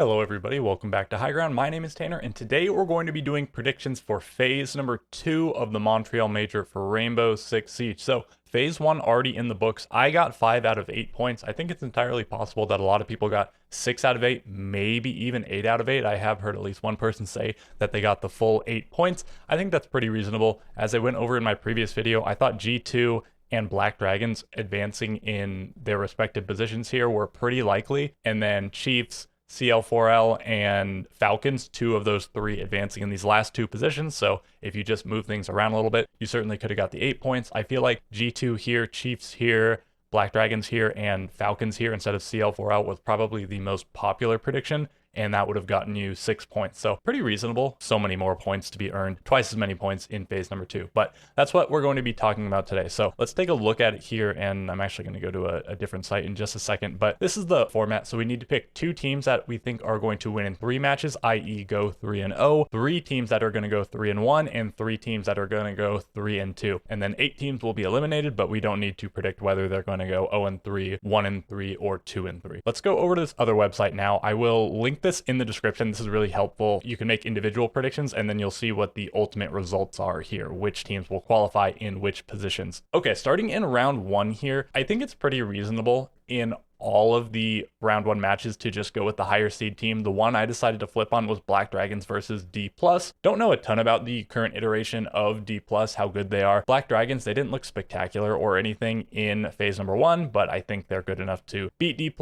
Hello everybody, welcome back to High Ground. My name is Tanner, and today we're going to be doing predictions for phase number 2 of the Montreal Major for Rainbow Six Siege. So, phase 1 already in the books. I got 5 out of 8 points. I think it's entirely possible that a lot of people got 6 out of 8, maybe even 8 out of 8. I have heard at least one person say that they got the full 8 points. I think that's pretty reasonable. As I went over in my previous video, I thought G2 and Black Dragons advancing in their respective positions here were pretty likely, and then Chiefs, CL4L, and Falcons, 2 of those 3 advancing in these last 2 positions. So if you just move things around a little bit, you certainly could have got the 8 points. I feel like G2 here, Chiefs here, Black Dragons here, and Falcons here instead of CL4L was probably the most popular prediction, and that would have gotten you 6 points. So pretty reasonable. So many more points to be earned, twice as many points in phase number 2. But that's what we're going to be talking about today. So let's take a look at it here, and I'm actually going to go to a different site in just a second. But this is the format. So we need to pick 2 teams that we think are going to win in 3 matches, i.e. go 3-0, 3 teams that are going to go 3-1, and 3 teams that are going to go 3-2. And then 8 teams will be eliminated, but we don't need to predict whether they're going to go 0-3, 1-3, or 2-3. Let's go over to this other website now. I will link this in the description. This is really helpful. You can make individual predictions, and then you'll see what the ultimate results are here, which teams will qualify in which positions. Okay, starting in round 1 here, I think it's pretty reasonable in all of the round 1 matches to just go with the higher seed team. The one I decided to flip on was Black Dragons versus D+. Don't know a ton about the current iteration of D+, how good they are. Black Dragons, they didn't look spectacular or anything in phase number 1, but I think they're good enough to beat D+.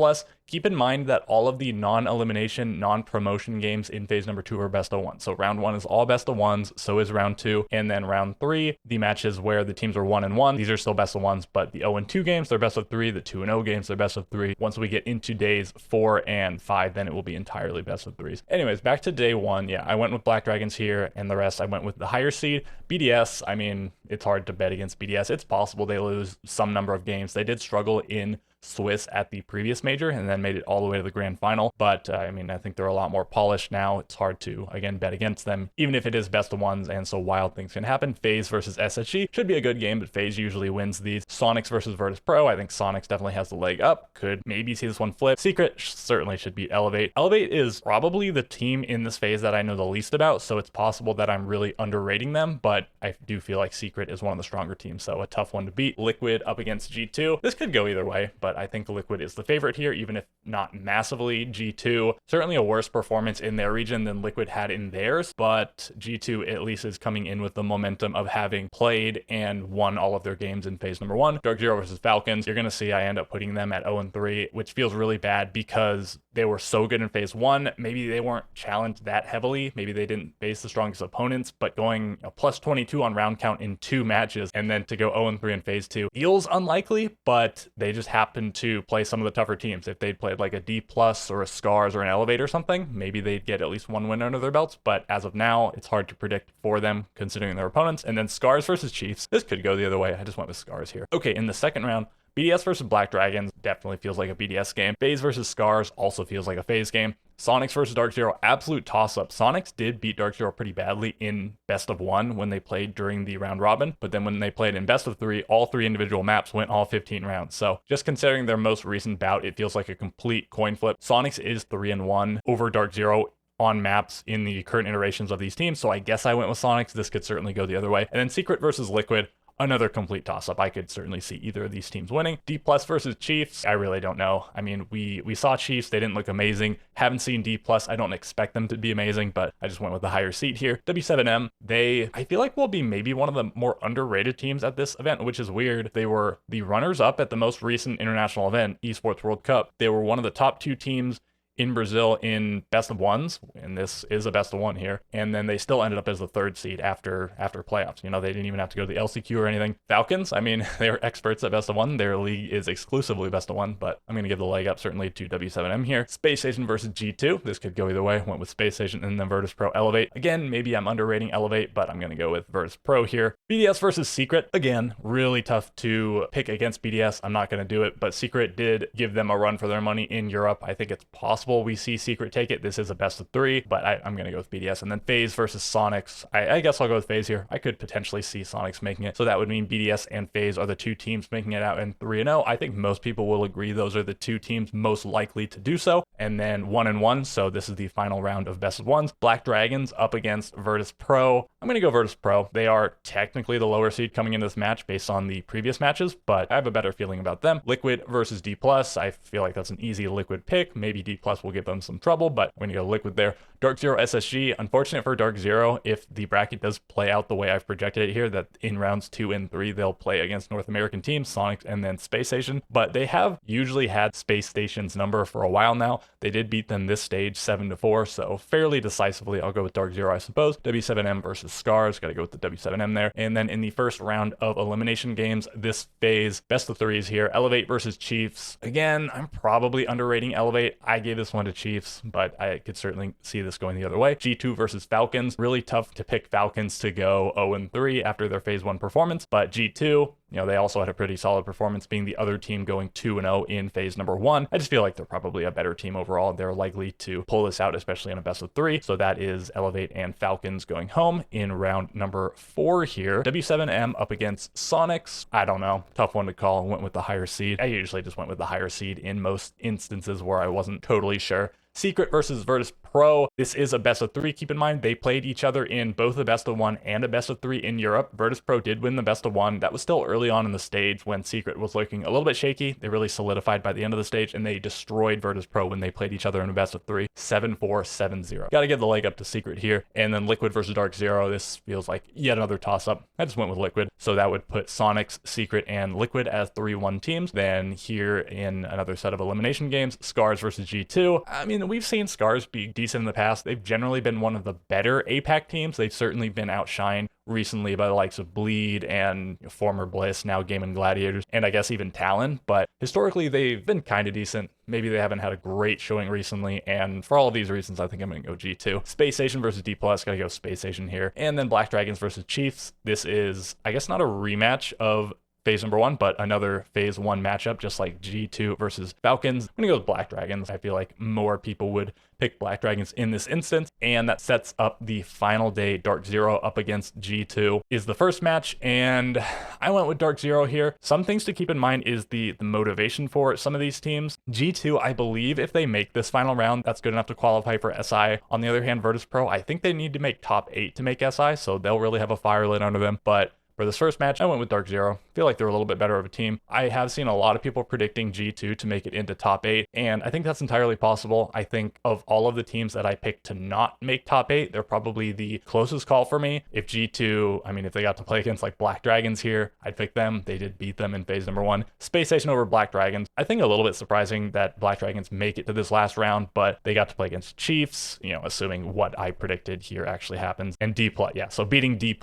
Keep in mind that all of the non-elimination, non-promotion games in phase number 2 are best of 1. So round 1 is all best of 1s, so is round 2. And then round 3, the matches where the teams are 1-1, these are still best of 1s, but the 0-2 games, they're best of 3. The 2-0 games, they're best of 3. Once we get into days 4 and 5, then it will be entirely best of 3s. Anyways, back to day 1. Yeah, I went with Black Dragons here, and the rest I went with the higher seed. BDS, I mean, it's hard to bet against BDS. It's possible they lose some number of games. They did struggle in Swiss at the previous major and then made it all the way to the grand final. But I mean, I think they're a lot more polished now. It's hard to, again, bet against them, even if it is best of 1s, and so wild things can happen. FaZe versus SSG should be a good game, but FaZe usually wins these. Sonics versus Virtus Pro, I think Sonics definitely has the leg up. Could maybe see this one flip. Secret certainly should beat Elevate. Elevate is probably the team in this phase that I know the least about, so it's possible that I'm really underrating them, but I do feel like Secret is one of the stronger teams, so a tough one to beat. Liquid up against G2. This could go either way, but I think the Liquid is the favorite here, even if not massively. G2, certainly a worse performance in their region than Liquid had in theirs, but G2 at least is coming in with the momentum of having played and won all of their games in phase number 1. Dark Zero versus Falcons, you're going to see I end up putting them at 0-3, which feels really bad because they were so good in phase 1. Maybe they weren't challenged that heavily. Maybe they didn't face the strongest opponents, but going plus 22 on round count in 2 matches and then to go 0-3 in phase 2 feels unlikely, but they just happened to play some of the tougher teams. If they'd played like a D+ or a Scars or an Elevate or something, maybe they'd get at least 1 win under their belts, but as of now, it's hard to predict for them considering their opponents. And then Scars versus Chiefs. This could go the other way. I just went with Scars here. Okay, in the second round, BDS versus Black Dragons definitely feels like a BDS game. FaZe versus Scars also feels like a FaZe game. Sonics versus Dark Zero, absolute toss-up. Sonics did beat Dark Zero pretty badly in best of 1 when they played during the round robin, but then when they played in best of 3, all 3 individual maps went all 15 rounds. So just considering their most recent bout, it feels like a complete coin flip. Sonics is 3-1 over Dark Zero on maps in the current iterations of these teams, so I guess I went with Sonics. This could certainly go the other way. And then Secret versus Liquid, another complete toss-up. I could certainly see either of these teams winning. D+ versus Chiefs, I really don't know. I mean, we saw Chiefs, they didn't look amazing. Haven't seen D+, I don't expect them to be amazing, but I just went with the higher seed here. W7M, I feel like will be maybe one of the more underrated teams at this event, which is weird. They were the runners-up at the most recent international event, Esports World Cup. They were one of the top 2 teams in Brazil in best of 1s, and this is a best of 1 here, and then they still ended up as the 3rd seed after playoffs. You know, they didn't even have to go to the LCQ or anything. Falcons, I mean, they're experts at best of 1. Their league is exclusively best of 1, but I'm going to give the leg up certainly to W7M here. Space Station versus G2. This could go either way. Went with Space Station and then Virtus Pro Elevate. Again, maybe I'm underrating Elevate, but I'm going to go with Virtus Pro here. BDS versus Secret. Again, really tough to pick against BDS. I'm not going to do it, but Secret did give them a run for their money in Europe. I think it's possible possible we see Secret take it. This is a best of 3, but I'm going to go with BDS. And then FaZe versus Sonics. I guess I'll go with FaZe here. I could potentially see Sonics making it. So that would mean BDS and FaZe are the 2 teams making it out in 3-0. I think most people will agree those are the 2 teams most likely to do so. And then 1-1. So this is the final round of best of 1s. Black Dragons up against Virtus Pro. I'm going to go Virtus Pro. They are technically the lower seed coming into this match based on the previous matches, but I have a better feeling about them. Liquid versus D+. I feel like that's an easy Liquid pick. Maybe D+ will give them some trouble, but I'm going to go Liquid there. Dark Zero SSG. Unfortunate for Dark Zero, if the bracket does play out the way I've projected it here, that in rounds 2 and 3, they'll play against North American teams, Sonic and then Space Station. But they have usually had Space Station's number for a while now. They did beat them this stage 7-4, so fairly decisively, I'll go with Dark Zero, I suppose. W7M versus Scars. Got to go with the W7M there. And then in the first round of elimination games, this phase, best of 3s here. Elevate versus Chiefs. Again, I'm probably underrating Elevate. I gave this one to Chiefs, but I could certainly see this going the other way. G2 versus Falcons. Really tough to pick Falcons to go 0-3 after their phase 1 performance, but G2, they also had a pretty solid performance, being the other team going 2-0 in phase number 1. I just feel like they're probably a better team overall. They're likely to pull this out, especially in a best of 3. So that is Elevate and Falcons going home in round number 4 here. W7M up against Sonics. I don't know. Tough one to call. Went with the higher seed. I usually just went with the higher seed in most instances where I wasn't totally sure. Secret versus Virtus Pro. This is a best of 3. Keep in mind, they played each other in both a best of 1 and a best of 3 in Europe. Virtus Pro did win the best of 1. That was still early on in the stage when Secret was looking a little bit shaky. They really solidified by the end of the stage, and they destroyed Virtus Pro when they played each other in a best of 3. 7-4, 7-0. Got to give the leg up to Secret here. And then Liquid versus Dark Zero. This feels like yet another toss-up. I just went with Liquid. So that would put Sonics, Secret, and Liquid as 3-1 teams. Then here in another set of elimination games, Scars versus G2. I mean, we've seen Scars be decent in the past. They've generally been one of the better APAC teams. They've certainly been outshined recently by the likes of Bleed and former Bliss, now Game & Gladiators, and I guess even Talon. But historically, they've been kind of decent. Maybe they haven't had a great showing recently, and for all of these reasons, I think I'm going to go G2. Space Station versus D+, gotta go Space Station here. And then Black Dragons versus Chiefs. This is, I guess, not a rematch of phase number 1, but another phase 1 matchup, just like G2 versus Falcons. I'm gonna go with Black Dragons. I feel like more people would pick Black Dragons in this instance, and that sets up the final day. Dark Zero up against G2 is the first match, and I went with Dark Zero here. Some things to keep in mind is the motivation for some of these teams. G2, I believe if they make this final round, that's good enough to qualify for SI. On the other hand, Virtus Pro, I think they need to make top 8 to make SI, so they'll really have a fire lit under them. But for this first match, I went with Dark Zero. Feel like they're a little bit better of a team. I have seen a lot of people predicting G2 to make it into top 8, and I think that's entirely possible. I think of all of the teams that I picked to not make top 8, they're probably the closest call for me. If G2, I mean, if they got to play against like Black Dragons here, I'd pick them. They did beat them in phase number 1. Space Station over Black Dragons. I think a little bit surprising that Black Dragons make it to this last round, but they got to play against Chiefs, assuming what I predicted here actually happens. And D+, yeah, so beating D+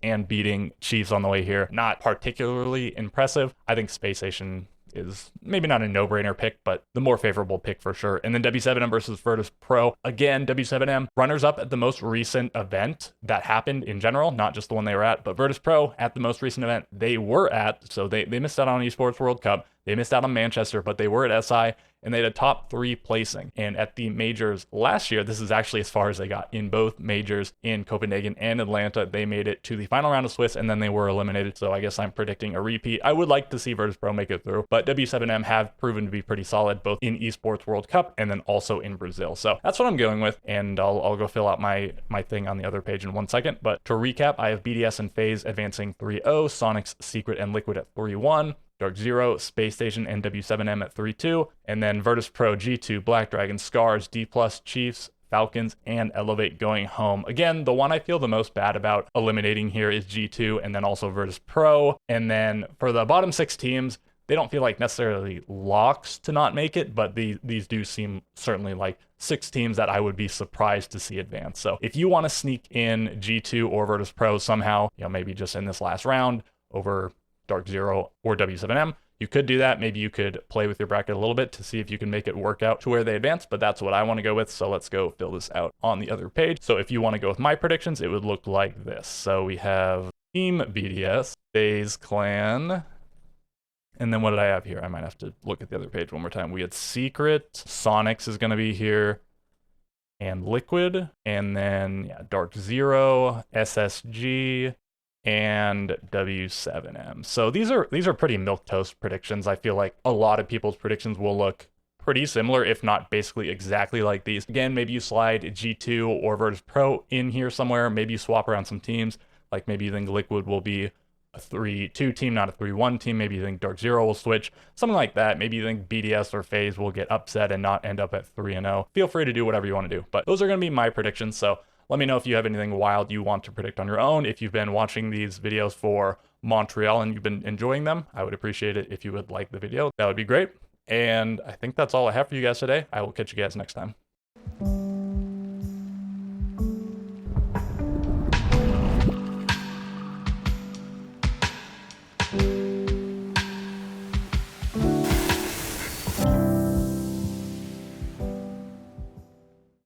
and beating Chiefs on the way here, not particularly impressive. I think Space Station is maybe not a no-brainer pick, but the more favorable pick for sure. And then W7M versus Virtus Pro. Again, W7M runners-up at the most recent event that happened in general, not just the one they were at, but Virtus Pro at the most recent event they were at, so they missed out on Esports World Cup. They missed out on Manchester, but they were at SI, and they had a top 3 placing. And at the majors last year, this is actually as far as they got in both majors in Copenhagen and Atlanta. They made it to the final round of Swiss, and then they were eliminated. So I guess I'm predicting a repeat. I would like to see Virtus Pro make it through, but W7M have proven to be pretty solid, both in Esports World Cup and then also in Brazil. So that's what I'm going with, and I'll go fill out my thing on the other page in 1 second. But to recap, I have BDS and FaZe advancing 3-0, Sonics, Secret, and Liquid at 3-1. Dark Zero, Space Station, and W7M at 3-2, and then Virtus Pro, G2, Black Dragon, Scars, D+, Chiefs, Falcons, and Elevate going home. Again, the one I feel the most bad about eliminating here is G2, and then also Virtus Pro. And then for the bottom 6 teams, they don't feel like necessarily locks to not make it, but these do seem certainly like 6 teams that I would be surprised to see advance. So if you want to sneak in G2 or Virtus Pro somehow, maybe just in this last round over Dark Zero or W7M, you could do that. Maybe you could play with your bracket a little bit to see if you can make it work out to where they advance, but that's what I want to go with. So let's go fill this out on the other page. So if you want to go with my predictions, it would look like this. So we have Team BDS, FaZe Clan, And then what did I have here? I might have to look at the other page one more time. We had Secret, Sonics is going to be here, and Liquid, and then yeah, Dark Zero, SSG, and W7M. So these are pretty milquetoast predictions. I feel like a lot of people's predictions will look pretty similar, if not basically exactly like these. Again, maybe you slide G2 or Virtus Pro in here somewhere. Maybe you swap around some teams. Like maybe you think Liquid will be a 3-2 team, not a 3-1 team. Maybe you think Dark Zero will switch, something like that. Maybe you think BDS or FaZe will get upset and not end up at 3-0. Feel free to do whatever you want to do. But those are going to be my predictions. So let me know if you have anything wild you want to predict on your own. If you've been watching these videos for Montreal and you've been enjoying them, I would appreciate it if you would like the video. That would be great. And I think that's all I have for you guys today. I will catch you guys next time.